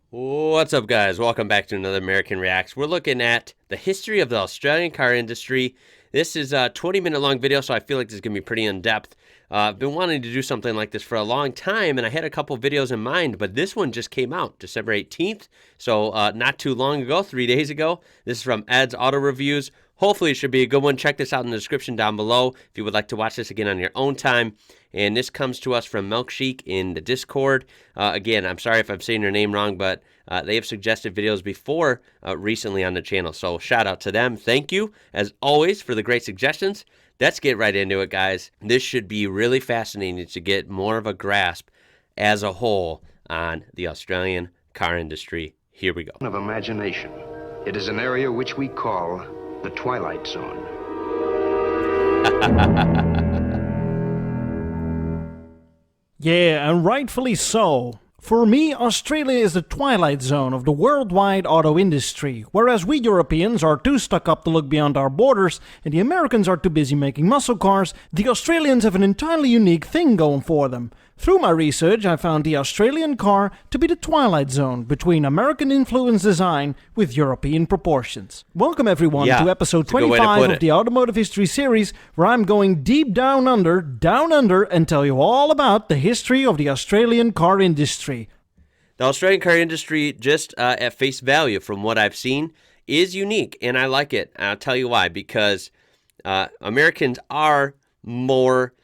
What's up, guys? Welcome back to another American Reacts. We're looking at the history of the Australian car industry. This is a 20-minute long video, so I feel like this is going to be pretty in-depth. I've been wanting to do something like this for a long time, and I had a couple videos in mind, but this one just came out December 18th, so not too long ago, 3 days ago. This is from Ed's Auto Reviews. Hopefully it should be a good one. Check this out in the description down below if you would like to watch this again on your own time. And this comes to us from Milkshake in the Discord. Again, I'm sorry if I'm saying your name wrong, but they have suggested videos before recently on the channel. So shout out to them. Thank you, as always, for the great suggestions. Let's get right into it, guys. This should be really fascinating to get more of a grasp as a whole on the Australian car industry. Here we go. Of imagination. It is an area which we call the Twilight Zone. Yeah, and rightfully so. For me, Australia is the twilight zone of the worldwide auto industry, whereas we Europeans are too stuck up to look beyond our borders and the Americans are too busy making muscle cars. The Australians have an entirely unique thing going for them. Through my research, I found the Australian car to be the twilight zone between American-influenced design with European proportions. Welcome everyone to episode 25 of the Automotive History series, where I'm going deep down under, and tell you all about the history of the Australian car industry. The Australian car industry, just at face value from what I've seen, is unique, and I like it. I'll tell you why. Because Americans are more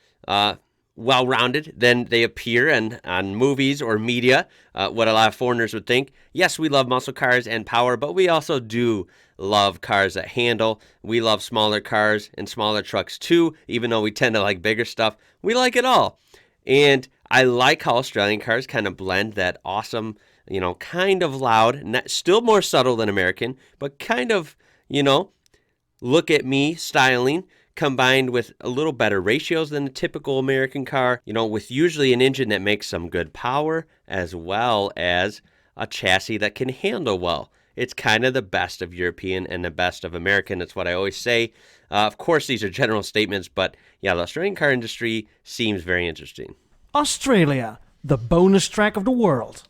well-rounded than they appear on movies or media, what a lot of foreigners would think. Yes, we love muscle cars and power, but we also do love cars that handle. We love smaller cars and smaller trucks too, even though we tend to like bigger stuff. We like it all. And I like how Australian cars kind of blend that awesome, kind of loud, still more subtle than American, but kind of, look at me styling, combined with a little better ratios than a typical American car, with usually an engine that makes some good power, as well as a chassis that can handle well. It's kind of the best of European and the best of American. That's what I always say. Of course, these are general statements, but yeah, the Australian car industry seems very interesting. Australia, the bonus track of the world.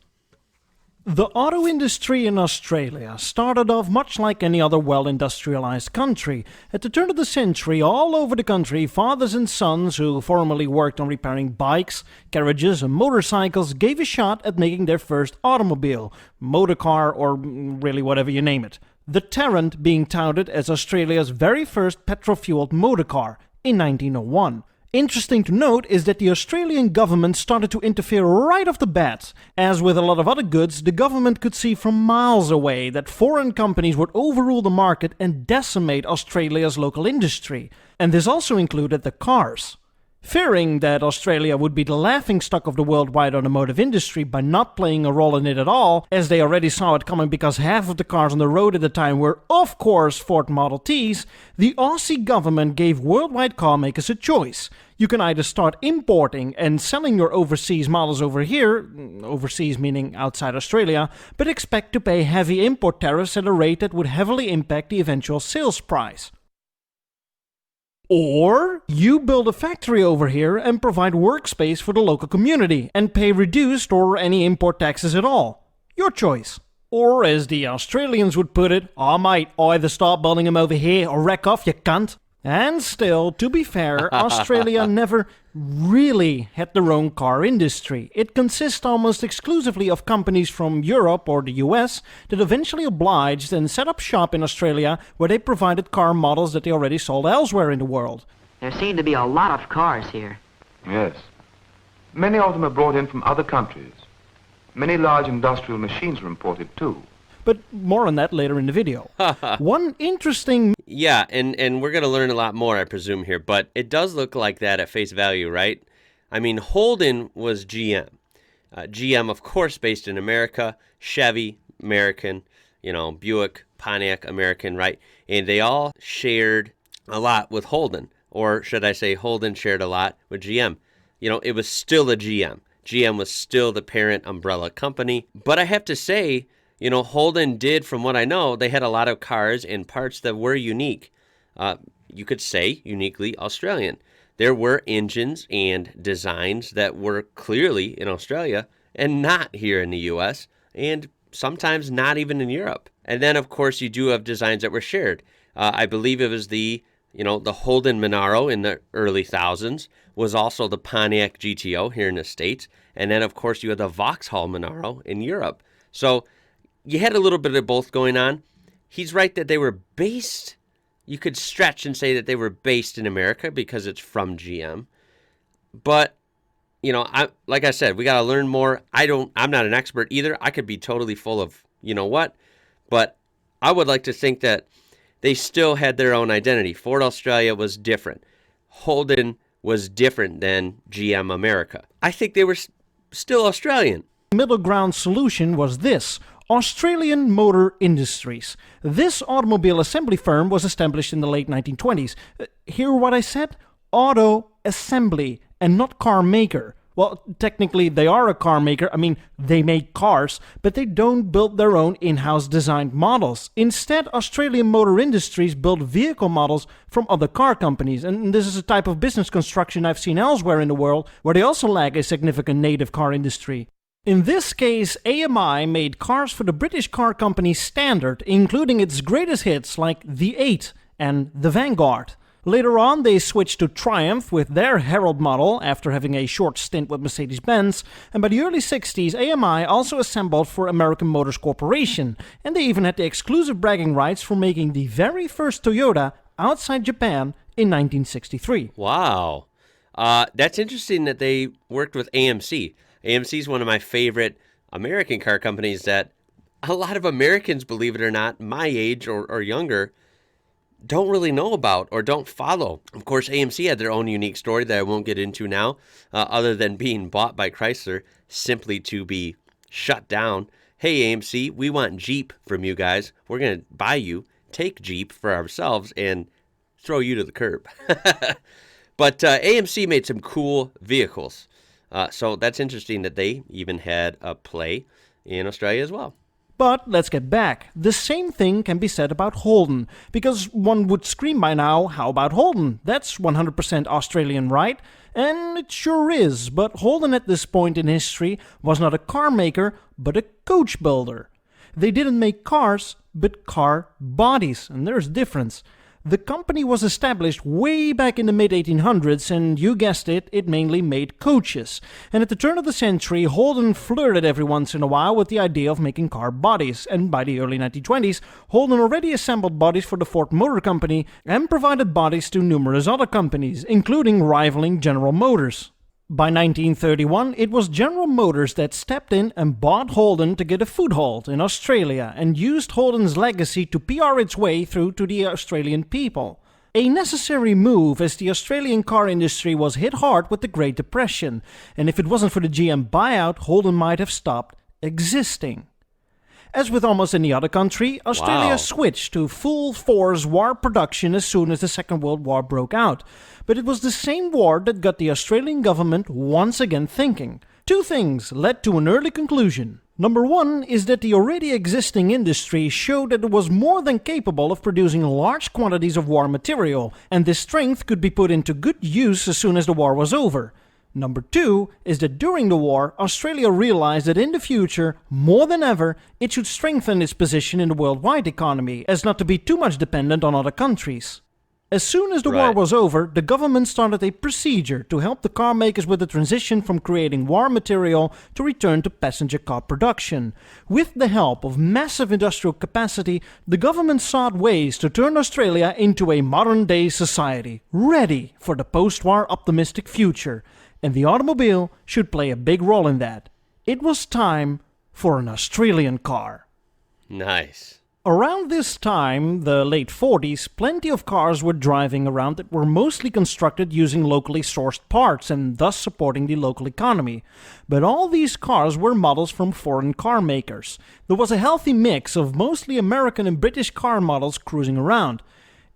The auto industry in Australia started off much like any other well-industrialized country. At the turn of the century, all over the country, fathers and sons who formerly worked on repairing bikes, carriages and motorcycles gave a shot at making their first automobile, motorcar, or really whatever you name it. The Tarrant being touted as Australia's very first petrol-fueled motorcar in 1901. Interesting to note is that the Australian government started to interfere right off the bat. As with a lot of other goods, the government could see from miles away that foreign companies would overrule the market and decimate Australia's local industry. And this also included the cars. Fearing that Australia would be the laughingstock of the worldwide automotive industry by not playing a role in it at all, as they already saw it coming because half of the cars on the road at the time were, of course, Ford Model Ts, the Aussie government gave worldwide car makers a choice. You can either start importing and selling your overseas models over here, overseas meaning outside Australia, but expect to pay heavy import tariffs at a rate that would heavily impact the eventual sales price. Or you build a factory over here and provide workspace for the local community and pay reduced or any import taxes at all. Your choice. Or as the Australians would put it, "Oh mate, either start building them over here or wreck off, you cunt." And still, to be fair, Australia never really had their own car industry. It consists almost exclusively of companies from Europe or the US that eventually obliged and set up shop in Australia, where they provided car models that they already sold elsewhere in the world. There seem to be a lot of cars here. Yes. Many of them are brought in from other countries. Many large industrial machines are imported too. But more on that later in the video. One interesting... Yeah, and we're going to learn a lot more, I presume, here. But it does look like that at face value, right? I mean, Holden was GM. GM, of course, based in America. Chevy, American. Buick, Pontiac, American, right? And they all shared a lot with Holden. Or should I say Holden shared a lot with GM. It was still a GM. GM was still the parent umbrella company. But I have to say... Holden did, from what I know, they had a lot of cars and parts that were unique. You could say uniquely Australian. There were engines and designs that were clearly in Australia and not here in the U.S. and sometimes not even in Europe. And then, of course, you do have designs that were shared. I believe it was the Holden Monaro in the early thousands, was also the Pontiac GTO here in the States. And then, of course, you had the Vauxhall Monaro in Europe. So you had a little bit of both going on. He's right that they were based, you could stretch and say that they were based in America because it's from GM. But, like I said, we got to learn more. I'm not an expert either. I could be totally full of, what, but I would like to think that they still had their own identity. Ford Australia was different. Holden was different than GM America. I think they were still Australian. The middle ground solution was this: Australian Motor Industries. This automobile assembly firm was established in the late 1920s. Hear what I said? Auto assembly and not car maker. Well, technically they are a car maker. I mean, they make cars, but they don't build their own in-house designed models. Instead, Australian Motor Industries build vehicle models from other car companies. And this is a type of business construction I've seen elsewhere in the world, where they also lack a significant native car industry. In this case, AMI made cars for the British car company Standard, including its greatest hits like the 8 and the Vanguard. Later on, they switched to Triumph with their Herald model after having a short stint with Mercedes-Benz, and by the early 60s, AMI also assembled for American Motors Corporation, and they even had the exclusive bragging rights for making the very first Toyota outside Japan in 1963. Wow. That's interesting that they worked with AMC. AMC is one of my favorite American car companies that a lot of Americans, believe it or not, my age or younger, don't really know about or don't follow. Of course, AMC had their own unique story that I won't get into now, other than being bought by Chrysler simply to be shut down. Hey, AMC, we want Jeep from you guys. We're going to buy you, take Jeep for ourselves, and throw you to the curb. But AMC made some cool vehicles. So that's interesting that they even had a play in Australia as well. But let's get back. The same thing can be said about Holden, because one would scream by now, how about Holden? That's 100% Australian, right? And it sure is, but Holden at this point in history was not a car maker, but a coach builder. They didn't make cars, but car bodies, and there's a difference. The company was established way back in the mid-1800s, and you guessed it, it mainly made coaches. And at the turn of the century, Holden flirted every once in a while with the idea of making car bodies, and by the early 1920s, Holden already assembled bodies for the Ford Motor Company and provided bodies to numerous other companies, including rivaling General Motors. By 1931, it was General Motors that stepped in and bought Holden to get a foothold in Australia and used Holden's legacy to PR its way through to the Australian people. A necessary move, as the Australian car industry was hit hard with the Great Depression, and if it wasn't for the GM buyout, Holden might have stopped existing. As with almost any other country, Australia switched to full-force war production as soon as the Second World War broke out. But it was the same war that got the Australian government once again thinking. Two things led to an early conclusion. Number one is that the already existing industry showed that it was more than capable of producing large quantities of war material, and this strength could be put into good use as soon as the war was over. Number two is that during the war, Australia realized that in the future, more than ever, it should strengthen its position in the worldwide economy, as not to be too much dependent on other countries. As soon as the war was over, the government started a procedure to help the car makers with the transition from creating war material to return to passenger car production. With the help of massive industrial capacity, the government sought ways to turn Australia into a modern-day society, ready for the post-war optimistic future. And the automobile should play a big role in that. It was time for an Australian car. Nice. Around this time, the late 40s, plenty of cars were driving around that were mostly constructed using locally sourced parts and thus supporting the local economy. But all these cars were models from foreign car makers. There was a healthy mix of mostly American and British car models cruising around.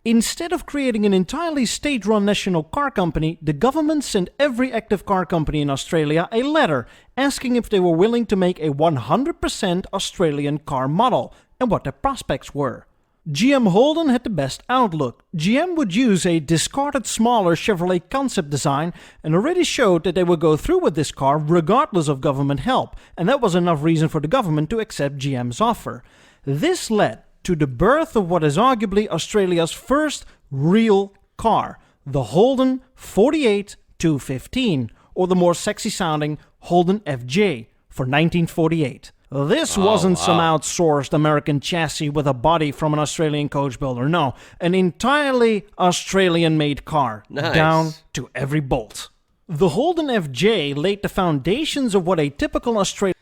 Instead of creating an entirely state-run national car company, the government sent every active car company in Australia a letter asking if they were willing to make a 100% Australian car model and what their prospects were. GM Holden had the best outlook. GM would use a discarded smaller Chevrolet concept design and already showed that they would go through with this car regardless of government help, and that was enough reason for the government to accept GM's offer. This led to the birth of what is arguably Australia's first real car, the Holden 48-215, or the more sexy sounding Holden FJ for 1948. This wasn't some outsourced American chassis with a body from an Australian coach builder. No, an entirely Australian-made car, down to every bolt. The Holden FJ laid the foundations of what a typical Australian...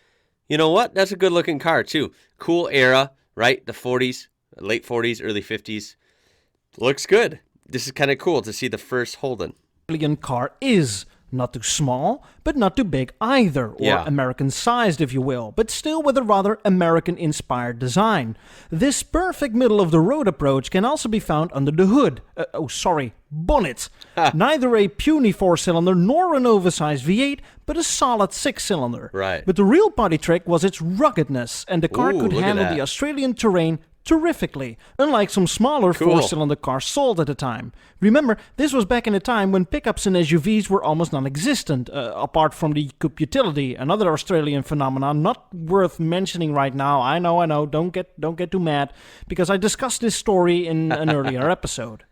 You know what? That's a good-looking car, too. Cool era, right? The 40s, late 40s, early 50s. Looks good. This is kind of cool to see the first Holden. Car is not too small, but not too big either, or American-sized if you will, but still with a rather American-inspired design. This perfect middle-of-the-road approach can also be found under the hood. Bonnet. Neither a puny 4-cylinder nor an oversized V8, but a solid 6-cylinder. Right. But the real party trick was its ruggedness, and the car could handle the Australian terrain terrifically, unlike some smaller 4-cylinder cars sold at the time. Remember, this was back in a time when pickups and SUVs were almost non-existent, apart from the coupe utility, another Australian phenomenon not worth mentioning right now. I know, don't get too mad, because I discussed this story in an earlier episode.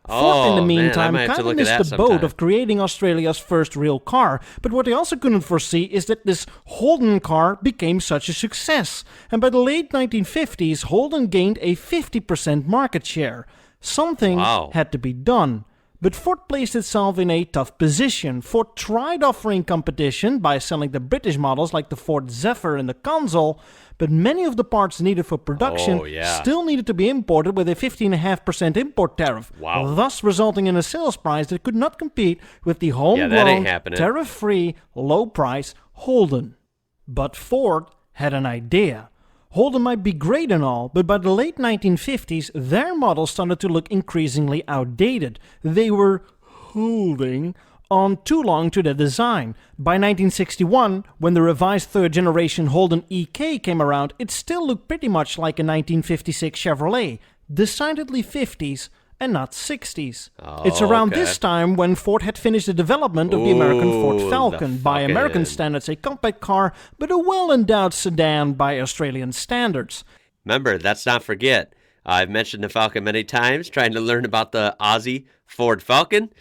Ford, in the meantime, kind of missed the boat of creating Australia's first real car, but what they also couldn't foresee is that this Holden car became such a success, and by the late 1950s, Holden gained a 50% market share. Something had to be done. But Ford placed itself in a tough position. Ford tried offering competition by selling the British models like the Ford Zephyr and the Consul, but many of the parts needed for production still needed to be imported with a 15.5% import tariff, thus resulting in a sales price that could not compete with the homegrown, tariff-free, low-price Holden. But Ford had an idea. Holden might be great and all, but by the late 1950s, their models started to look increasingly outdated. They were holding on too long to their design. By 1961, when the revised third-generation Holden EK came around, it still looked pretty much like a 1956 Chevrolet, decidedly 50s and not 60s. It's around this time when Ford had finished the development of the American Ford Falcon, by American standards a compact car, but a well-endowed sedan by Australian standards. Remember, let's not forget, I've mentioned the Falcon many times, trying to learn about the Aussie Ford Falcon.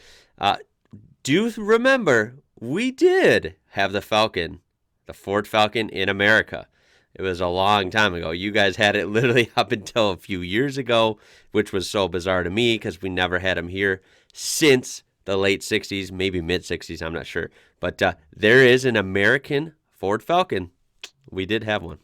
Do remember, we did have the Falcon, the Ford Falcon in America. It was a long time ago. You guys had it literally up until a few years ago, which was so bizarre to me because we never had them here since the late 60s, maybe mid-60s, I'm not sure. But there is an American Ford Falcon. We did have one.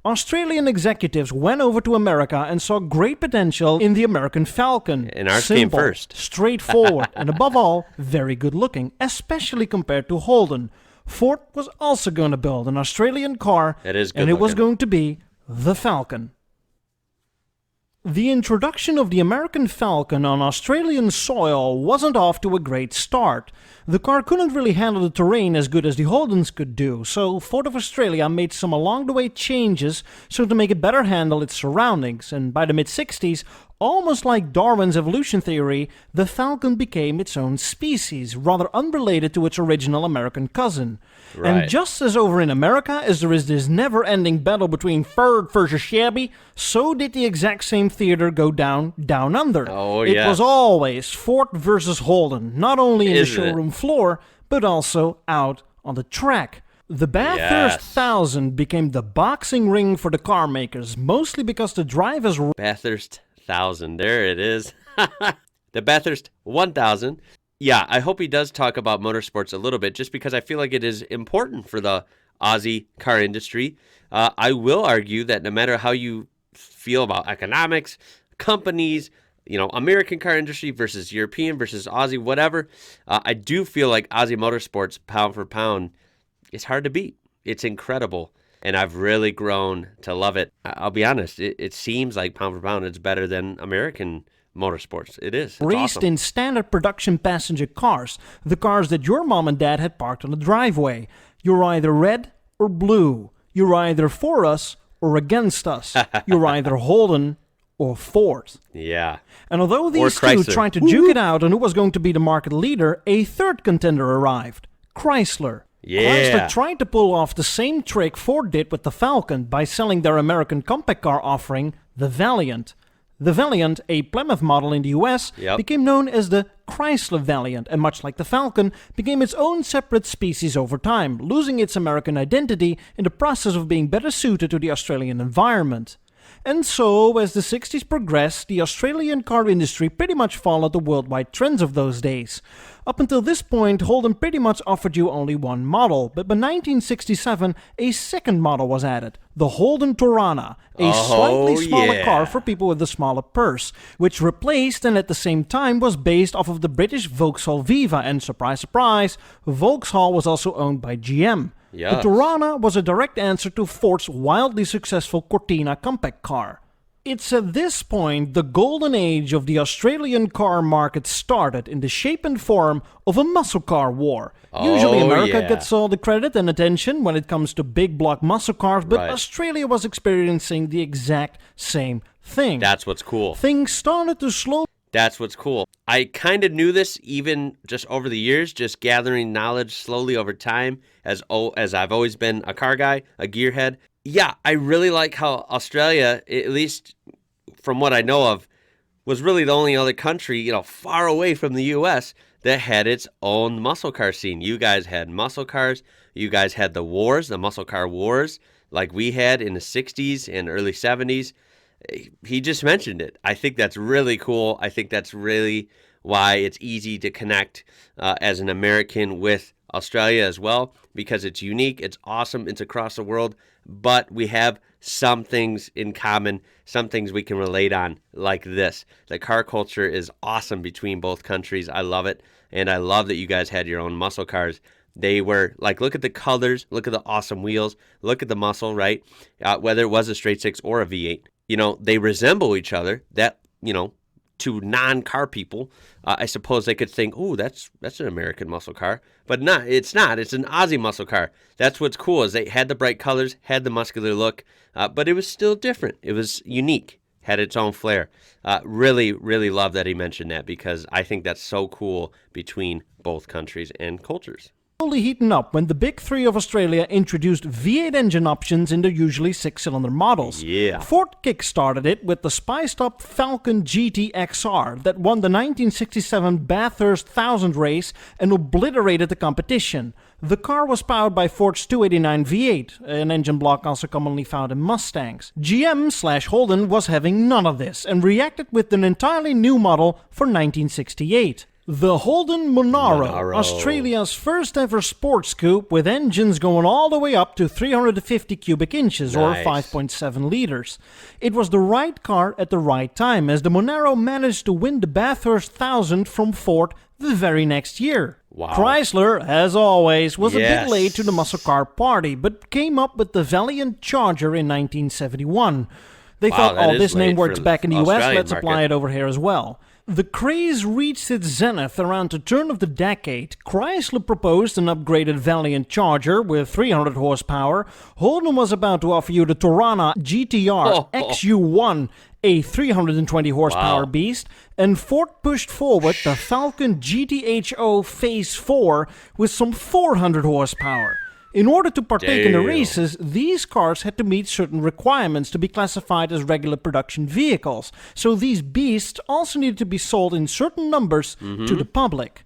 Australian executives went over to America and saw great potential in the American Falcon. And ours came first. Straightforward, and above all, very good looking, especially compared to Holden. Ford was also going to build an Australian car, and it was going to be the Falcon. The introduction of the American Falcon on Australian soil wasn't off to a great start. The car couldn't really handle the terrain as good as the Holdens could do, so Ford of Australia made some along-the-way changes so to make it better handle its surroundings, and by the mid-60s, almost like Darwin's evolution theory, the Falcon became its own species, rather unrelated to its original American cousin. Right. And just as over in America, as there is this never-ending battle between Ford versus Shabby, so did the exact same theater go down under. It was always Ford versus Holden, not only in the showroom floor, but also out on the track. The Bathurst 1000 became the boxing ring for the car makers, mostly because the drivers... Bathurst 1000, there it is. The Bathurst 1000. Yeah, I hope he does talk about motorsports a little bit, just because I feel like it is important for the Aussie car industry. I will argue that no matter how you feel about economics, companies, American car industry versus European versus Aussie, whatever, I do feel like Aussie motorsports, pound for pound, is hard to beat. It's incredible. And I've really grown to love it. I'll be honest, it seems like pound for pound it's better than American motorsports. It is. It's raced awesome. In standard production passenger cars, the cars that your mom and dad had parked on the driveway. You're either red or blue. You're either for us or against us. You're either Holden or Ford. Yeah. And although these two Chrysler. tried to duke it out on who was going to be the market leader, a third contender arrived, Chrysler. Yeah. Chrysler tried to pull off the same trick Ford did with the Falcon by selling their American compact car offering, the Valiant. The Valiant, a Plymouth model in the US, became known as the Chrysler Valiant, and much like the Falcon, became its own separate species over time, losing its American identity in the process of being better suited to the Australian environment. And so, as the 60s progressed, the Australian car industry pretty much followed the worldwide trends of those days. Up until this point, Holden pretty much offered you only one model, but by 1967, a second model was added, the Holden Torana, a slightly smaller car for people with a smaller purse, which replaced and at the same time was based off of the British Vauxhall Viva, and surprise surprise, Vauxhall was also owned by GM. Yes. The Torana was a direct answer to Ford's wildly successful Cortina compact car. It's at this point the golden age of the Australian car market started in the shape and form of a muscle car war. Usually America gets all the credit and attention when it comes to big block muscle cars, but Australia was experiencing the exact same thing. That's what's cool. Things started to slow. That's what's cool. I kind of knew this even just over the years, just gathering knowledge slowly over time as I've always been a car guy, a gearhead. Yeah, I really like how Australia, at least from what I know of, was really the only other country, far away from the U.S. that had its own muscle car scene. You guys had muscle cars. You guys had the wars, the muscle car wars, like we had in the 60s and early 70s. He just mentioned it. I think that's really cool. I think that's really why it's easy to connect as an American with Australia as well, because it's unique, it's awesome, it's across the world, but we have some things in common, some things we can relate on, like this. The car culture is awesome between both countries. I love it, and I love that you guys had your own muscle cars. They were like, look at the colors, look at the awesome wheels, look at the muscle, right? Whether it was a straight six or a V8, they resemble each other. That, to non-car people, I suppose they could think, oh, that's an American muscle car. But no, it's not. It's an Aussie muscle car. That's what's cool, is they had the bright colors, had the muscular look, but it was still different. It was unique, had its own flair. Really, really love that he mentioned that, because I think that's so cool between both countries and cultures. Slowly heating up when the big three of Australia introduced V8 engine options in their usually 6-cylinder models. Yeah. Ford kick-started it with the spiced-up Falcon GT XR that won the 1967 Bathurst 1000 race and obliterated the competition. The car was powered by Ford's 289 V8, an engine block also commonly found in Mustangs. GM/Holden was having none of this and reacted with an entirely new model for 1968. The Holden Monaro, Australia's first ever sports coupe with engines going all the way up to 350 cubic inches or 5.7 liters. It was the right car at the right time, as the Monaro managed to win the Bathurst 1000 from Ford the very next year. Wow. Chrysler, as always, was a bit late to the muscle car party, but came up with the Valiant Charger in 1971. They thought, this name works back in the US, let's apply it over here as well. The craze reached its zenith around the turn of the decade. Chrysler proposed an upgraded Valiant Charger with 300 horsepower. Holden was about to offer you the Torana GTR XU1, a 320 horsepower beast, and Ford pushed forward the Falcon GTHO Phase 4 with some 400 horsepower. In order to partake in the races, these cars had to meet certain requirements to be classified as regular production vehicles, so these beasts also needed to be sold in certain numbers to the public.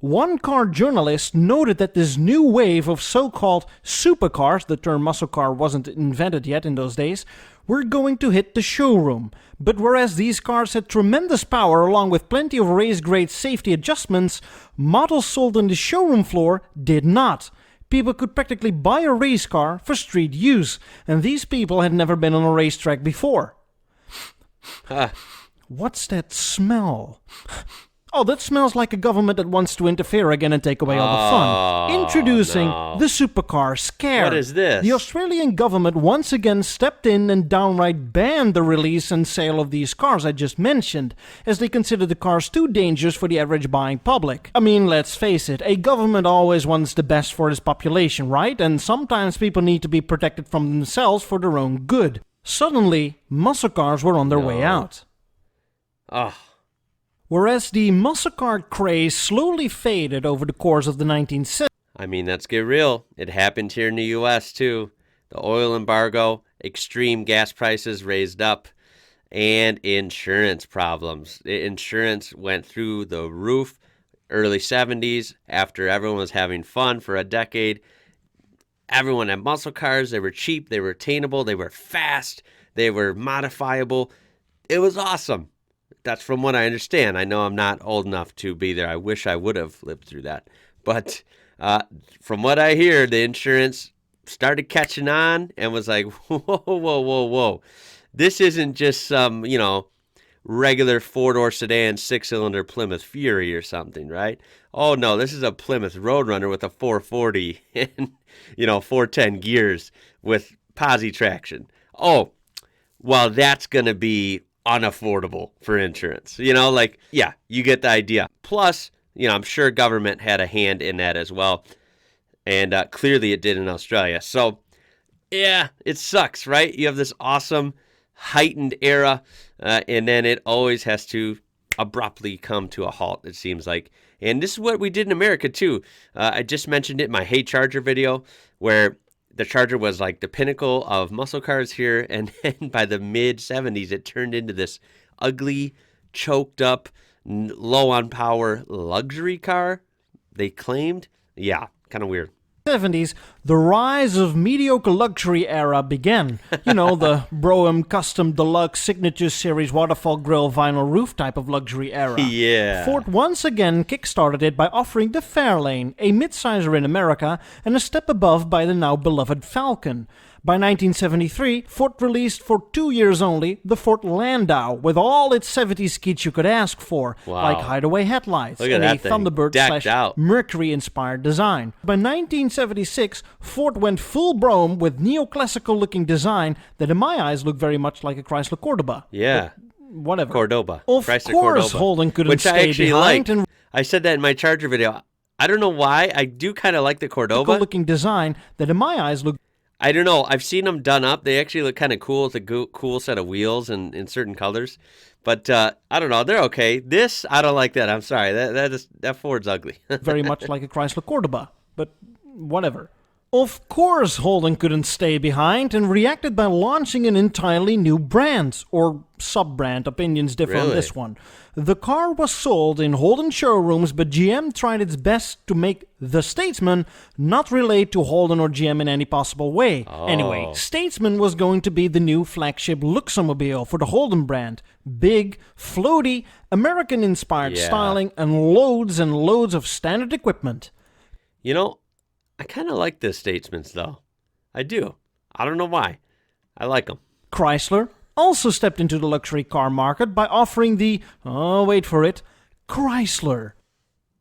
One car journalist noted that this new wave of so-called supercars, the term muscle car wasn't invented yet in those days, were going to hit the showroom. But whereas these cars had tremendous power along with plenty of race-grade safety adjustments, models sold on the showroom floor did not. People could practically buy a race car for street use, and these people had never been on a racetrack before. What's that smell? Oh, that smells like a government that wants to interfere again and take away all the fun. Introducing the supercar scare. What is this? The Australian government once again stepped in and downright banned the release and sale of these cars I just mentioned, as they considered the cars too dangerous for the average buying public. I mean, let's face it, a government always wants the best for its population, right? And sometimes people need to be protected from themselves for their own good. Suddenly, muscle cars were on their way out. Oh, Whereas the muscle car craze slowly faded over the course of the 1970s. I mean, let's get real. It happened here in the U.S. too. The oil embargo, extreme gas prices raised up, and insurance problems. The insurance went through the roof early 70s after everyone was having fun for a decade. Everyone had muscle cars. They were cheap. They were attainable. They were fast. They were modifiable. It was awesome. That's from what I understand. I know I'm not old enough to be there. I wish I would have lived through that. But from what I hear, the insurance started catching on and was like, whoa, whoa, whoa, whoa. This isn't just some, regular four-door sedan, six-cylinder Plymouth Fury or something, right? Oh, no, this is a Plymouth Roadrunner with a 440 and, 410 gears with posi traction. Oh, well, that's going to be unaffordable for insurance. Yeah, you get the idea. Plus, I'm sure government had a hand in that as well. And clearly it did in Australia. So, yeah, it sucks, right? You have this awesome heightened era, and then it always has to abruptly come to a halt, it seems like. And this is what we did in America, too. I just mentioned it in my Hey Charger video, where the Charger was like the pinnacle of muscle cars here, and then by the mid-70s, it turned into this ugly, choked up, low on power luxury car, they claimed. Yeah, kind of weird. 70s, the rise of mediocre luxury era began. The Brougham Custom Deluxe Signature Series waterfall grille vinyl roof type of luxury era. Yeah. Ford once again kickstarted it by offering the Fairlane, a midsizer in America, and a step above by the now beloved Falcon. By 1973, Ford released for 2 years only the Ford Landau with all its 70s kits you could ask for, Wow. like hideaway headlights Look at and a that thing, Thunderbird decked out. / Mercury-inspired design. By 1976, Ford went full Brougham with neoclassical looking design that in my eyes looked very much like a Chrysler Cordoba. Yeah. Whatever. Cordoba. Of Chrysler course, Cordoba. Holden couldn't Which I stay actually behind like. and I said that in my Charger video. I don't know why. I do kind of like the Cordoba. looking design that in my eyes looked I don't know. I've seen them done up. They actually look kind of cool with a cool set of wheels and in certain colors. But I don't know. They're okay. This, I don't like that. I'm sorry. That Ford's ugly. very much like a Chrysler Cordoba, but whatever. Of course, Holden couldn't stay behind and reacted by launching an entirely new brand, or sub-brand, opinions differ on Really? this one. The car was sold in Holden showrooms, but GM tried its best to make the Statesman not relate to Holden or GM in any possible way. Anyway, Statesman was going to be the new flagship Luxomobile for the Holden brand. Big, floaty, American-inspired Yeah. styling, and loads of standard equipment. I kind of like the Statesmans, though. I do. I don't know why. I like them. Chrysler also stepped into the luxury car market by offering the, wait for it, Chrysler.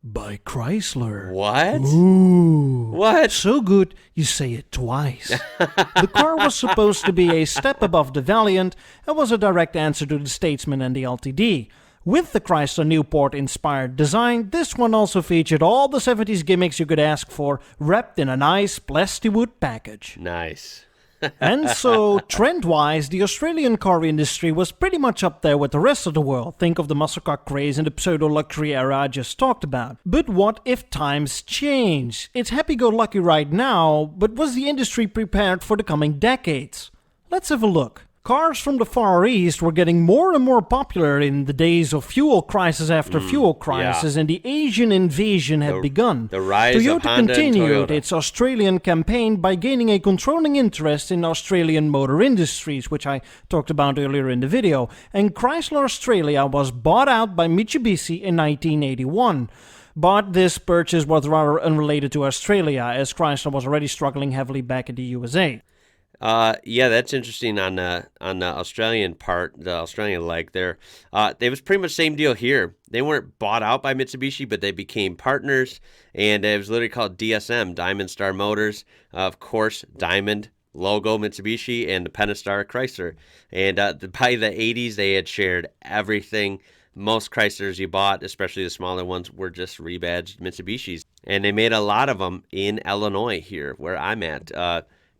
By Chrysler. What? Ooh. What? So good, you say it twice. The car was supposed to be a step above the Valiant and was a direct answer to the Statesman and the LTD. With the Chrysler Newport-inspired design, this one also featured all the 70s gimmicks you could ask for, wrapped in a nice plastic package. Nice. And so, trend-wise, the Australian car industry was pretty much up there with the rest of the world. Think of the muscle car craze and the pseudo-luxury era I just talked about. But what if times change? It's happy-go-lucky right now, but was the industry prepared for the coming decades? Let's have a look. Cars from the Far East were getting more and more popular in the days of fuel crisis after fuel crisis, and the Asian invasion had begun. The rise of Toyota Honda and continued Toyota. its Australian campaign by gaining a controlling interest in Australian motor industries, which I talked about earlier in the video, and Chrysler Australia was bought out by Mitsubishi in 1981. But this purchase was rather unrelated to Australia, as Chrysler was already struggling heavily back in the USA. Yeah, that's interesting on the Australian part, the Australian leg there. It was pretty much the same deal here. They weren't bought out by Mitsubishi, but they became partners, and it was literally called DSM, Diamond Star Motors. Of course, Diamond logo Mitsubishi and the Pentastar Chrysler. And by the 80s, they had shared everything. Most Chryslers you bought, especially the smaller ones, were just rebadged Mitsubishis. And they made a lot of them in Illinois here, where I'm at.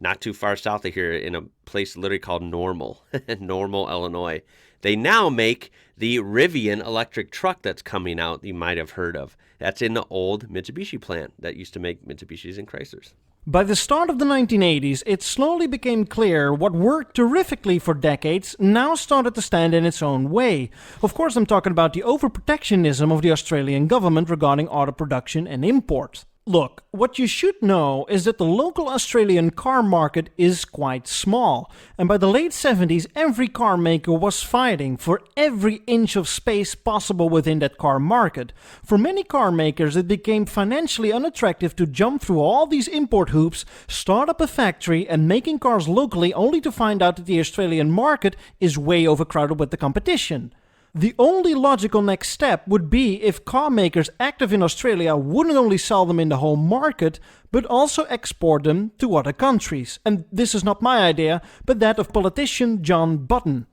not too far south of here in a place literally called Normal, Normal, Illinois. They now make the Rivian electric truck that's coming out you might have heard of. That's in the old Mitsubishi plant that used to make Mitsubishis and Chryslers. By the start of the 1980s, it slowly became clear what worked terrifically for decades now started to stand in its own way. Of course, I'm talking about the overprotectionism of the Australian government regarding auto production and import. Look, what you should know is that the local Australian car market is quite small, and by the late 70s every car maker was fighting for every inch of space possible within that car market. For many car makers it became financially unattractive to jump through all these import hoops, start up a factory and making cars locally only to find out that the Australian market is way overcrowded with the competition. The only logical next step would be if car makers active in Australia wouldn't only sell them in the home market, but also export them to other countries. And this is not my idea, but that of politician John Button.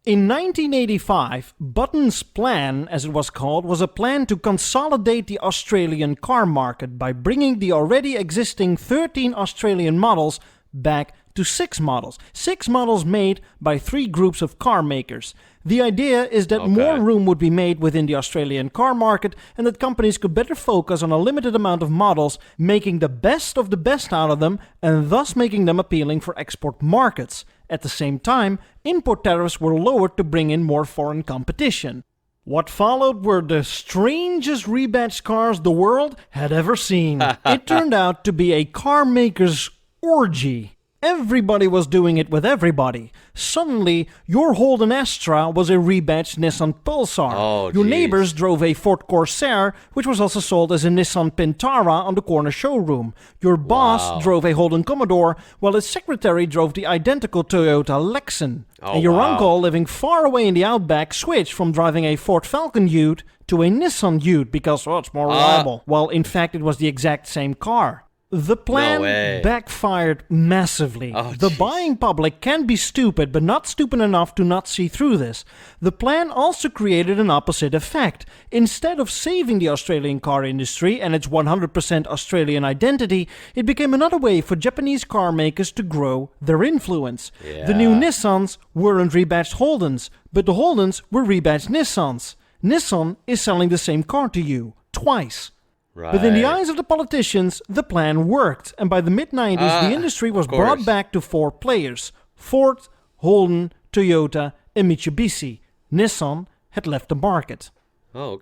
In 1985, Button's plan, as it was called, was a plan to consolidate the Australian car market by bringing the already existing 13 Australian models back to 6 models. 6 models made by 3 groups of car makers. The idea is that more room would be made within the Australian car market and that companies could better focus on a limited amount of models, making the best of the best out of them and thus making them appealing for export markets. At the same time, import tariffs were lowered to bring in more foreign competition. What followed were the strangest rebadged cars the world had ever seen. It turned out to be a car maker's orgy. Everybody was doing it with everybody. Suddenly, your Holden Astra was a rebadged Nissan Pulsar. Your neighbors drove a Ford Corsair, which was also sold as a Nissan Pintara on the corner showroom. Your boss drove a Holden Commodore, while his secretary drove the identical Toyota Lexan. And your uncle, living far away in the outback, switched from driving a Ford Falcon Ute to a Nissan Ute because, it's more reliable. While in fact it was the exact same car. The plan backfired massively. The buying public can be stupid, but not stupid enough to not see through this. The plan also created an opposite effect. Instead of saving the Australian car industry and its 100% Australian identity, it became another way for Japanese car makers to grow their influence. The new Nissans weren't rebadged Holdens, but the Holdens were rebadged Nissans. Nissan is selling the same car to you, twice. But in the eyes of the politicians, the plan worked, and by the mid-90s, the industry was brought back to 4 players: Ford, Holden, Toyota, and Mitsubishi. Nissan had left the market. By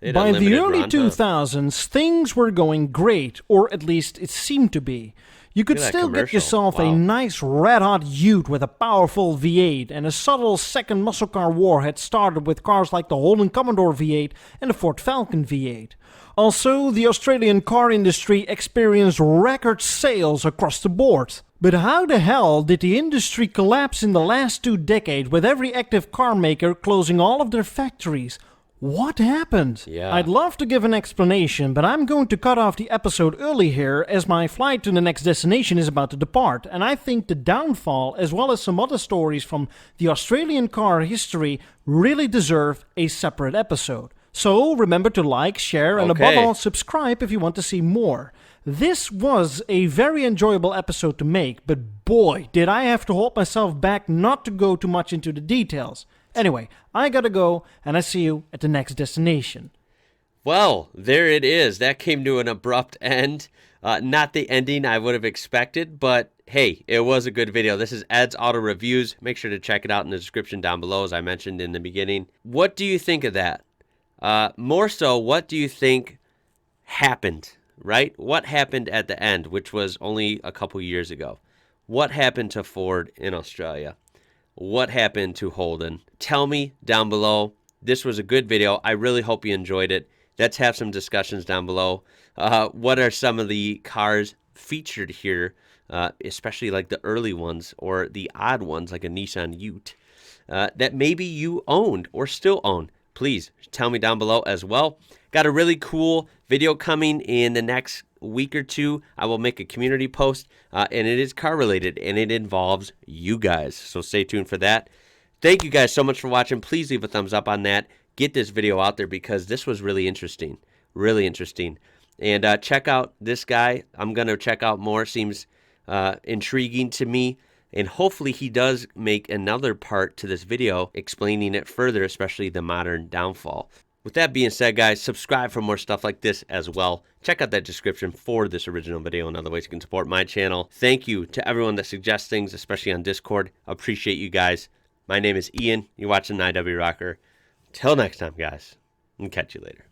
the early 2000s, things were going great, or at least it seemed to be. You could still get yourself a nice red-hot Ute with a powerful V8, and a subtle second muscle car war had started with cars like the Holden Commodore V8 and the Ford Falcon V8. Also, the Australian car industry experienced record sales across the board. But how the hell did the industry collapse in the last 2 decades with every active car maker closing all of their factories? What happened? I'd love to give an explanation, but I'm going to cut off the episode early here as my flight to the next destination is about to depart, and I think the downfall, as well as some other stories from the Australian car history, really deserve a separate episode. So remember to like, share, and above all, subscribe if you want to see more. This was a very enjoyable episode to make, but boy, did I have to hold myself back not to go too much into the details. Anyway, I gotta go, and I see you at the next destination. Well, there it is. That came to an abrupt end. Not the ending I would have expected, but hey, it was a good video. This is Ed's Auto Reviews. Make sure to check it out in the description down below, as I mentioned in the beginning. What do you think of that? More so, what do you think happened, right? What happened at the end, which was only a couple years ago? What happened to Ford in Australia? What happened to Holden? Tell me down below. This was a good video. I really hope you enjoyed it. Let's have some discussions down below. What are some of the cars featured here, especially like the early ones or the odd ones like a Nissan Ute that maybe you owned or still own? Please tell me down below as well. Got a really cool video coming in the next week or 2. I will make a community post, and it is car related, and it involves you guys. So stay tuned for that. Thank you guys so much for watching. Please leave a thumbs up on that. Get this video out there because this was really interesting. Really interesting. And check out this guy. I'm going to check out more. Seems intriguing to me. And hopefully he does make another part to this video explaining it further, especially the modern downfall. With that being said, guys, subscribe for more stuff like this as well. Check out that description for this original video and other ways you can support my channel. Thank you to everyone that suggests things, especially on Discord. Appreciate you guys. My name is Ian. You're watching IWrocker. Till next time, guys, and catch you later.